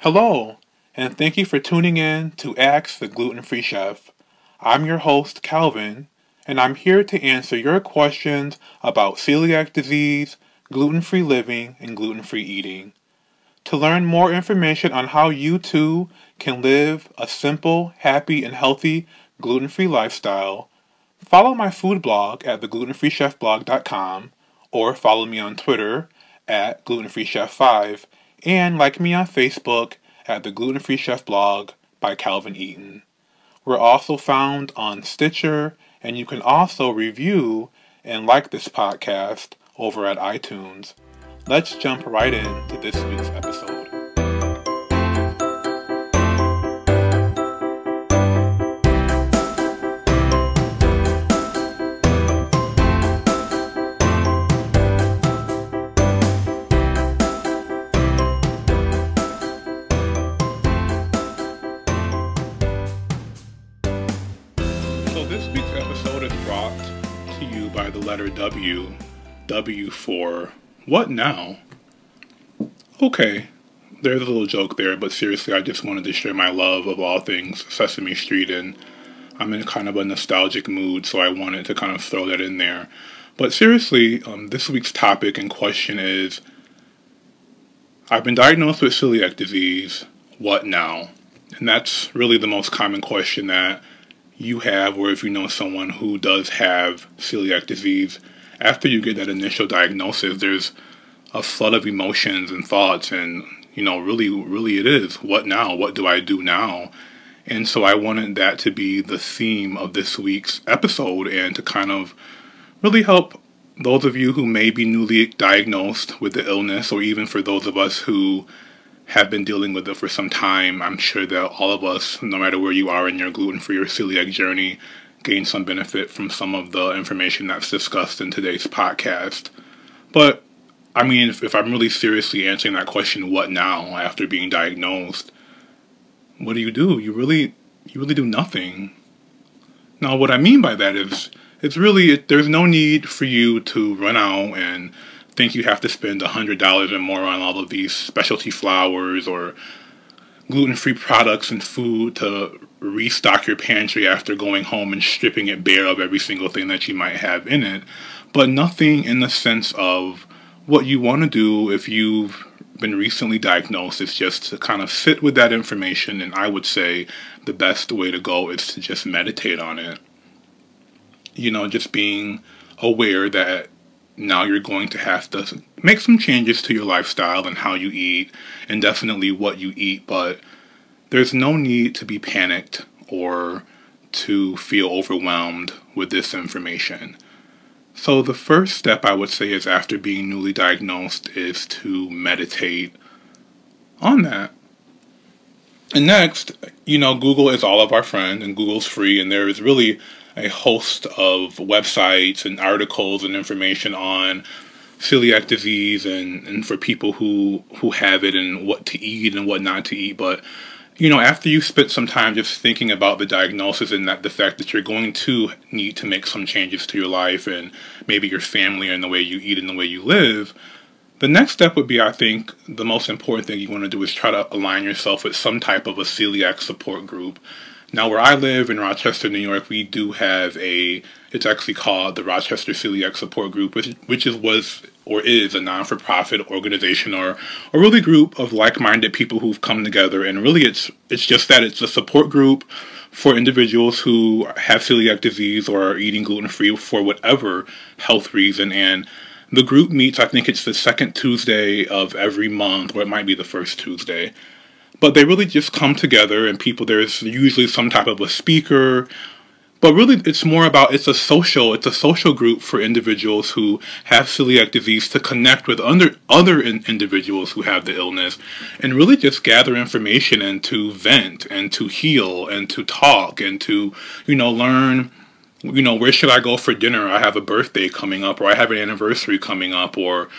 Hello, and thank you for tuning in to Ask the Gluten Free Chef. I'm your host, Calvin, and I'm here to answer your questions about celiac disease, gluten-free living, and gluten-free eating. To learn more information on how you too can live a simple, happy, and healthy gluten-free lifestyle, follow my food blog at theglutenfreechefblog.com or follow me on Twitter at glutenfreechef5 and like me on Facebook at the Gluten Free Chef blog by Calvin Eaton. We're also found on Stitcher, and you can also review and like this podcast over at iTunes. Let's jump right into this week's episode. So this week's episode is brought to you by the letter W. W for what now? Okay, there's a little joke there, but seriously, I just wanted to share my love of all things Sesame Street, and I'm in kind of a nostalgic mood, so I wanted to kind of throw that in there. But seriously, this week's topic and question is, I've been diagnosed with celiac disease, what now? And that's really the most common question that you have, or if you know someone who does have celiac disease. After you get that initial diagnosis, there's a flood of emotions and thoughts, and really it is, what now? What do I do now? And so I wanted that to be the theme of this week's episode, and to kind of really help those of you who may be newly diagnosed with the illness, or even for those of us who have been dealing with it for some time. I'm sure that all of us, no matter where you are in your gluten-free or celiac journey, gain some benefit from some of the information that's discussed in today's podcast. But, I mean, if I'm really seriously answering that question, what now, after being diagnosed, what do? You really do nothing. Now, what I mean by that is, there's no need for you to run out and think you have to spend $100 or more on all of these specialty flours or gluten-free products and food to restock your pantry after going home and stripping it bare of every single thing that you might have in it. But nothing in the sense of what you want to do if you've been recently diagnosed is just to kind of sit with that information, and I would say the best way to go is to just meditate on it. Just being aware that now you're going to have to make some changes to your lifestyle and how you eat, and definitely what you eat, but there's no need to be panicked or to feel overwhelmed with this information. So the first step I would say is, after being newly diagnosed, is to meditate on that. And next, Google is all of our friend, and Google's free, and there is really a host of websites and articles and information on celiac disease and for people who have it, and what to eat and what not to eat. But after you spent some time just thinking about the diagnosis and the fact that you're going to need to make some changes to your life and maybe your family and the way you eat and the way you live, the next step would be, I think, the most important thing you want to do is try to align yourself with some type of a celiac support group. Now, where I live in Rochester, New York, we do have it's actually called the Rochester Celiac Support Group, which is a non-for-profit organization, or a really group of like-minded people who've come together. And really it's just that it's a support group for individuals who have celiac disease or are eating gluten-free for whatever health reason. And the group meets, I think it's the second Tuesday of every month, or it might be the first Tuesday. But they really just come together, and there's usually some type of a speaker. But really, it's a social group for individuals who have celiac disease to connect with other individuals who have the illness, and really just gather information and to vent and to heal and to talk and to, learn, where should I go for dinner? I have a birthday coming up, or I have an anniversary coming up, or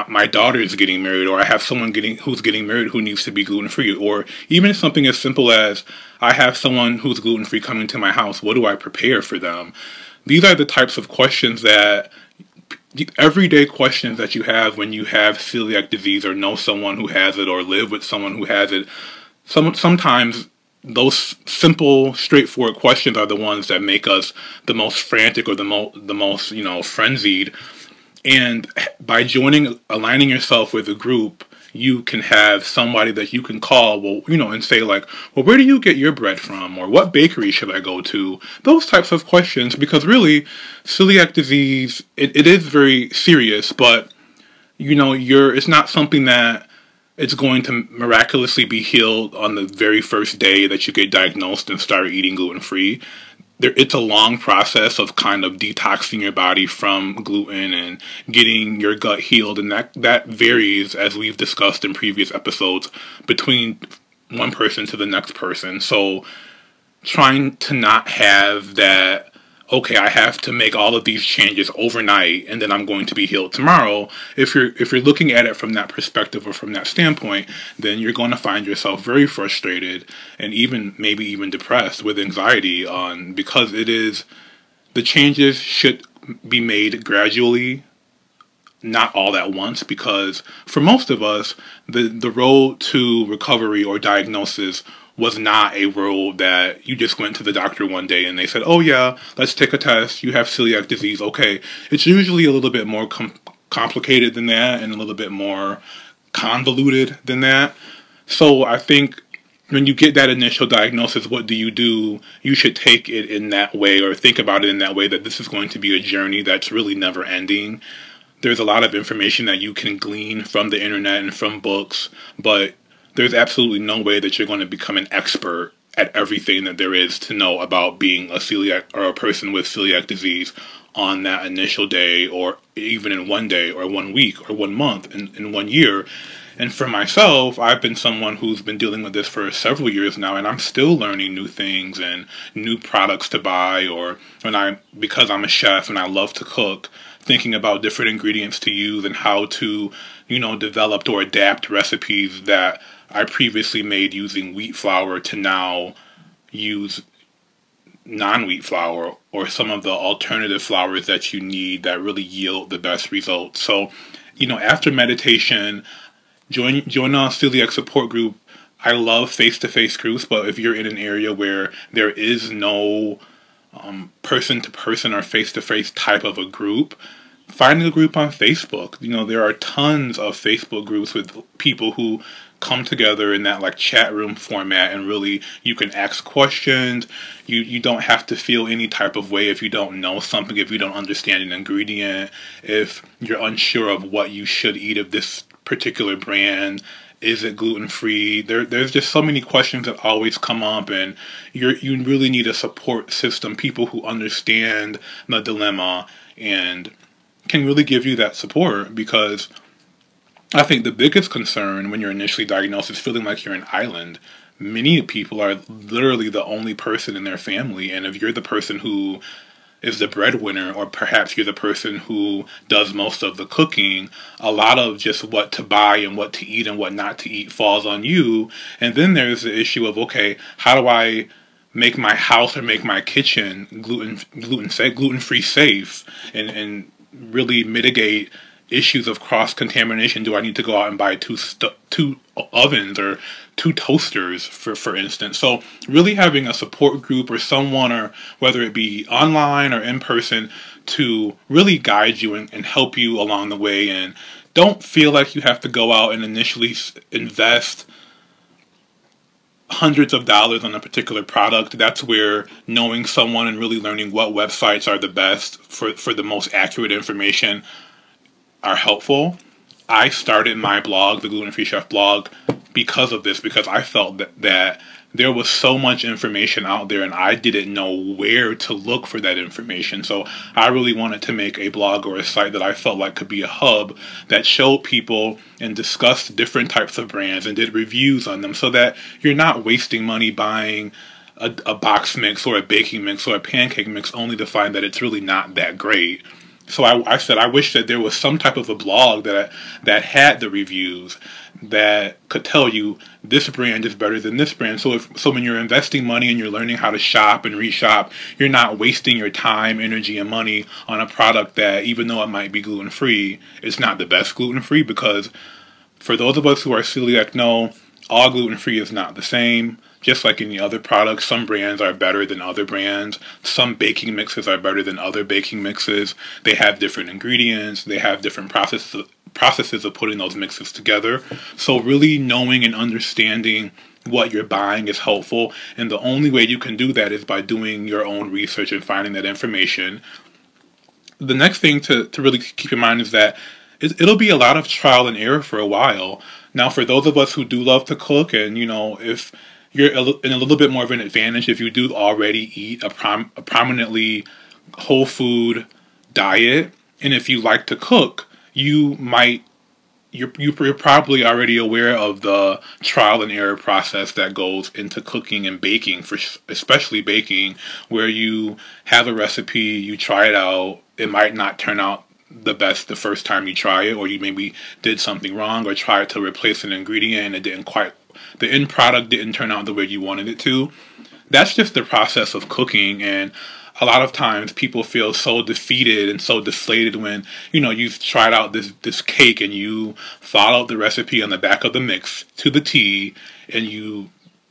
my daughter is getting married, or I have someone who's getting married who needs to be gluten-free, or even something as simple as I have someone who's gluten-free coming to my house. What do I prepare for them? These are the types of questions that the everyday questions that you have when you have celiac disease or know someone who has it or live with someone who has it. Sometimes those simple, straightforward questions are the ones that make us the most frantic or the most frenzied. And by aligning yourself with a group, you can have somebody that you can call, and say like, well, where do you get your bread from? Or what bakery should I go to? Those types of questions, because really, celiac disease, it is very serious, but, it's not something that it's going to miraculously be healed on the very first day that you get diagnosed and start eating gluten-free. It's a long process of kind of detoxing your body from gluten and getting your gut healed, and that varies, as we've discussed in previous episodes, between one person to the next person. So trying to not have that, okay, I have to make all of these changes overnight and then I'm going to be healed tomorrow. If you're looking at it from that perspective or from that standpoint, then you're going to find yourself very frustrated and maybe even depressed with anxiety because the changes should be made gradually, not all at once, because for most of us, the road to recovery or diagnosis was not a road that you just went to the doctor one day and they said, oh yeah, let's take a test, you have celiac disease, okay. It's usually a little bit more complicated than that and a little bit more convoluted than that. So I think when you get that initial diagnosis, what do? You should take it in that way, or think about it in that way, that this is going to be a journey that's really never ending. There's a lot of information that you can glean from the internet and from books, but there's absolutely no way that you're going to become an expert at everything that there is to know about being a celiac or a person with celiac disease on that initial day, or even in one day or 1 week or 1 month in 1 year. And for myself, I've been someone who's been dealing with this for several years now, and I'm still learning new things and new products to buy, or because I'm a chef and I love to cook, thinking about different ingredients to use and how to, develop or adapt recipes that I previously made using wheat flour to now use non-wheat flour or some of the alternative flours that you need that really yield the best results. So, after meditation, join a celiac support group. I love face-to-face groups, but if you're in an area where there is no person-to-person or face-to-face type of a group, finding a group on Facebook. There are tons of Facebook groups with people who come together in that like chat room format, and really you can ask questions. You don't have to feel any type of way if you don't know something, if you don't understand an ingredient, if you're unsure of what you should eat of this particular brand. Is it gluten-free? There's just so many questions that always come up, and you really need a support system, people who understand the dilemma and can really give you that support, because I think the biggest concern when you're initially diagnosed is feeling like you're an island. Many people are literally the only person in their family, and if you're the person who is the breadwinner, or perhaps you're the person who does most of the cooking, a lot of just what to buy and what to eat and what not to eat falls on you. And then there's the issue of, okay, how do I make my house or make my kitchen gluten-free safe and really mitigate issues of cross-contamination? Do I need to go out and buy two ovens or 2 toasters, for instance? So really having a support group or someone, or whether it be online or in person, to really guide you and help you along the way. And don't feel like you have to go out and initially invest hundreds of dollars on a particular product. That's where knowing someone and really learning what websites are the best for the most accurate information are helpful. I started my blog, the Gluten Free Chef blog, because of this, because I felt that there was so much information out there and I didn't know where to look for that information. So I really wanted to make a blog or a site that I felt like could be a hub that showed people and discussed different types of brands and did reviews on them, so that you're not wasting money buying a box mix or a baking mix or a pancake mix only to find that it's really not that great. So I said I wish that there was some type of a blog that had the reviews that could tell you this brand is better than this brand. So when you're investing money and you're learning how to shop and reshop, you're not wasting your time, energy, and money on a product that, even though it might be gluten free, it's not the best gluten free, because for those of us who are celiac know all gluten free is not the same. Just like any other products, some brands are better than other brands. Some baking mixes are better than other baking mixes. They have different ingredients. They have different processes of putting those mixes together. So really knowing and understanding what you're buying is helpful. And the only way you can do that is by doing your own research and finding that information. The next thing to really keep in mind is that it'll be a lot of trial and error for a while. Now, for those of us who do love to cook, and if you're in a little bit more of an advantage if you do already eat a prominently whole food diet, and if you like to cook, you're probably already aware of the trial and error process that goes into cooking and baking, especially baking, where you have a recipe, you try it out, it might not turn out the best the first time you try it, or you maybe did something wrong or tried to replace an ingredient and the end product didn't turn out the way you wanted it to. That's just the process of cooking, and a lot of times people feel so defeated and so deflated when, you've tried out this cake and you followed the recipe on the back of the mix to the T, and you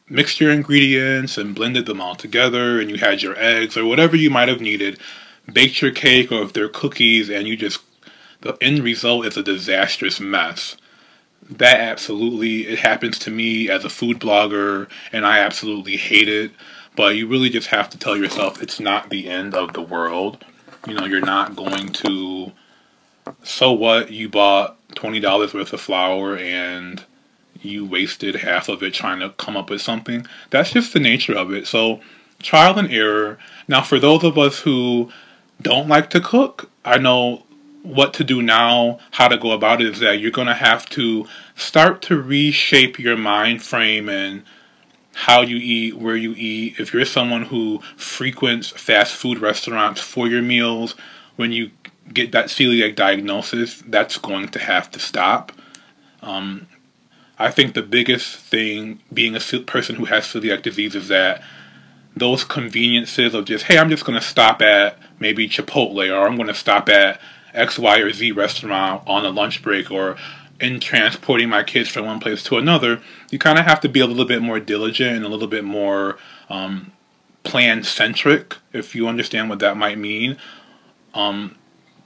mixed your ingredients and blended them all together, and you had your eggs or whatever you might have needed, baked your cake, or if they're cookies, and the end result is a disastrous mess. That absolutely, it happens to me as a food blogger, and I absolutely hate it. But you really just have to tell yourself it's not the end of the world. You're not going to, so what, you bought $20 worth of flour and you wasted half of it trying to come up with something. That's just the nature of it. So trial and error. Now, for those of us who don't like to cook, I know what to do now, how to go about it, is that you're going to have to start to reshape your mind frame and how you eat, where you eat. If you're someone who frequents fast food restaurants for your meals, when you get that celiac diagnosis, that's going to have to stop. I think the biggest thing being a person who has celiac disease is that those conveniences of just, hey, I'm just going to stop at maybe Chipotle, or I'm going to stop at X, Y, or Z restaurant on a lunch break, or in transporting my kids from one place to another, you kind of have to be a little bit more diligent and a little bit more plan-centric, if you understand what that might mean.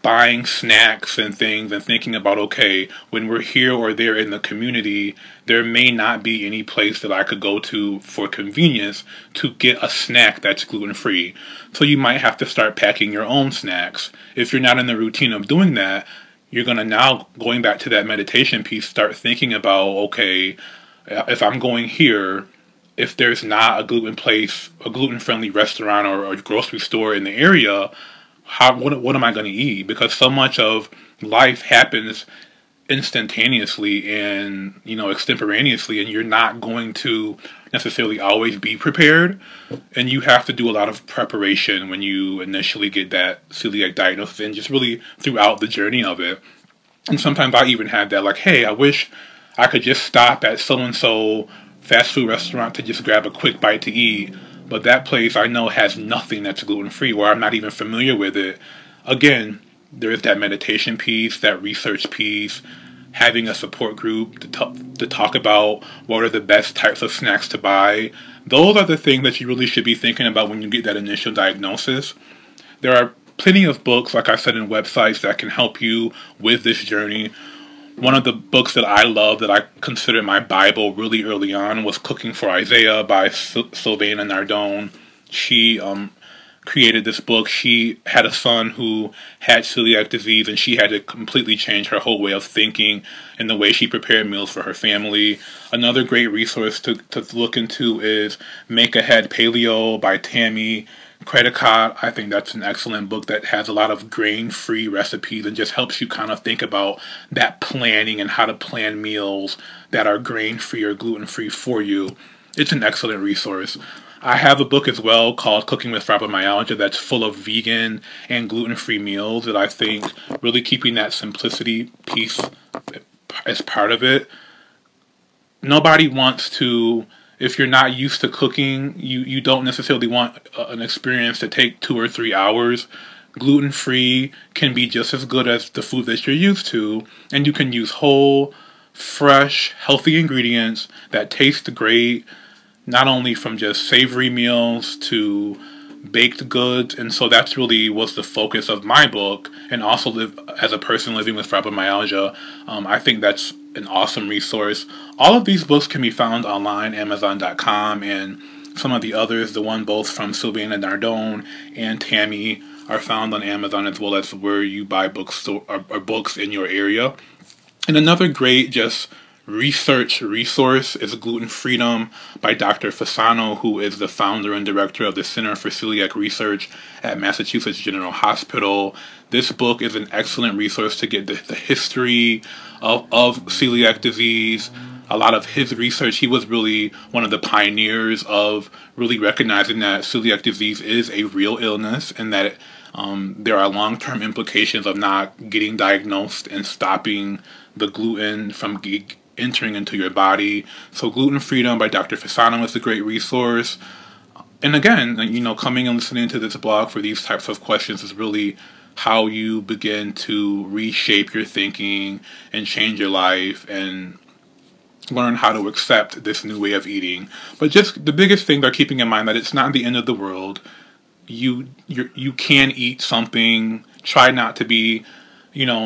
Buying snacks and things and thinking about, okay, when we're here or there in the community, there may not be any place that I could go to for convenience to get a snack that's gluten-free. So you might have to start packing your own snacks. If you're not in the routine of doing that, you're going to now, going back to that meditation piece, start thinking about, okay, if I'm going here, if there's not a gluten-friendly restaurant or grocery store in the area, what am I going to eat? Because so much of life happens instantaneously and extemporaneously, and you're not going to necessarily always be prepared, and you have to do a lot of preparation when you initially get that celiac diagnosis, and just really throughout the journey of it. And sometimes I even had that, like, hey, I wish I could just stop at so-and-so fast food restaurant to just grab a quick bite to eat, but that place I know has nothing that's gluten-free, or I'm not even familiar with it. Again, there is that meditation piece, that research piece, having a support group to talk about what are the best types of snacks to buy. Those are the things that you really should be thinking about when you get that initial diagnosis. There are plenty of books, like I said, and websites that can help you with this journey. One of the books that I love, that I consider my Bible really early on, was Cooking for Isaiah by Sylvana Nardone. She created this book. She had a son who had celiac disease, and she had to completely change her whole way of thinking and the way she prepared meals for her family. Another great resource to look into is Make Ahead Paleo by Tammy Credicott. I think that's an excellent book that has a lot of grain-free recipes and just helps you kind of think about that planning and how to plan meals that are grain-free or gluten-free for you. It's an excellent resource. I have a book as well called Cooking with Fibromyalgia that's full of vegan and gluten-free meals that I think really keeping that simplicity piece as part of it. Nobody wants to, if you're not used to cooking, you don't necessarily want an experience to take 2 or 3 hours. Gluten-free can be just as good as the food that you're used to, and you can use whole, fresh, healthy ingredients that taste great, not only from just savory meals to baked goods. And so that's really was the focus of my book, and also live as a person living with fibromyalgia. I think that's an awesome resource. All of these books can be found online, Amazon.com, and some of the others, the one both from Sylvana Nardone and Tammy, are found on Amazon, as well as where you buy books or books in your area. And another great just research resource is Gluten Freedom by Dr. Fasano, who is the founder and director of the Center for Celiac Research at Massachusetts General Hospital. This book is an excellent resource to get the history of celiac disease. A lot of his research, he was really one of the pioneers of really recognizing that celiac disease is a real illness, and that there are long-term implications of not getting diagnosed and stopping the gluten from entering into your body. So Gluten Freedom by Dr. Fasano is a great resource. And again, coming and listening to this blog for these types of questions is really how you begin to reshape your thinking and change your life and learn how to accept this new way of eating. But just the biggest thing they're keeping in mind that it's not the end of the world. You can eat something. Try not to be,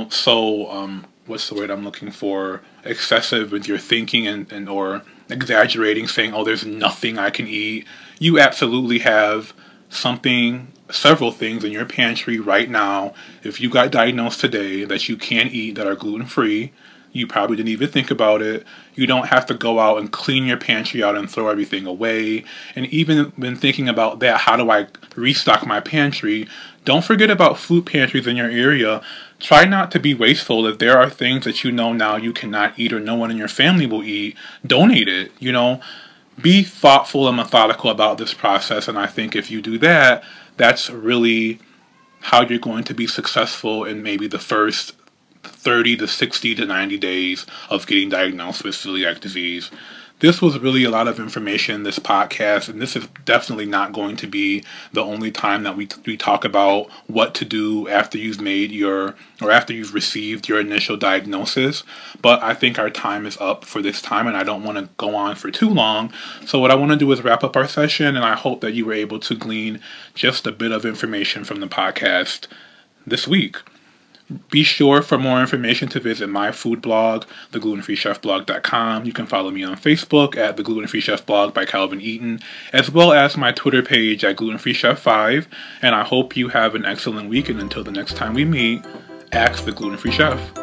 so what's the word I'm looking for? Excessive with your thinking and or exaggerating, saying, oh, there's nothing I can eat. You absolutely have several things in your pantry right now, if you got diagnosed today, that you can eat that are gluten-free. You probably didn't even think about it. You don't have to go out and clean your pantry out and throw everything away. And even when thinking about that, how do I restock my pantry? Don't forget about food pantries in your area. Try not to be wasteful. If there are things that now you cannot eat or no one in your family will eat, donate it. Be thoughtful and methodical about this process. And I think if you do that, that's really how you're going to be successful in maybe the first 30 to 60 to 90 days of getting diagnosed with celiac disease. This was really a lot of information in this podcast, and this is definitely not going to be the only time that we talk about what to do after you've after you've received your initial diagnosis. But I think our time is up for this time, and I don't want to go on for too long. So what I want to do is wrap up our session, and I hope that you were able to glean just a bit of information from the podcast this week. Be sure for more information to visit my food blog, theglutenfreechefblog.com. You can follow me on Facebook at The Gluten Free Chef Blog by Calvin Eaton, as well as my Twitter page at Gluten Free Chef 5. And I hope you have an excellent week, and until the next time we meet, ask the Gluten Free Chef.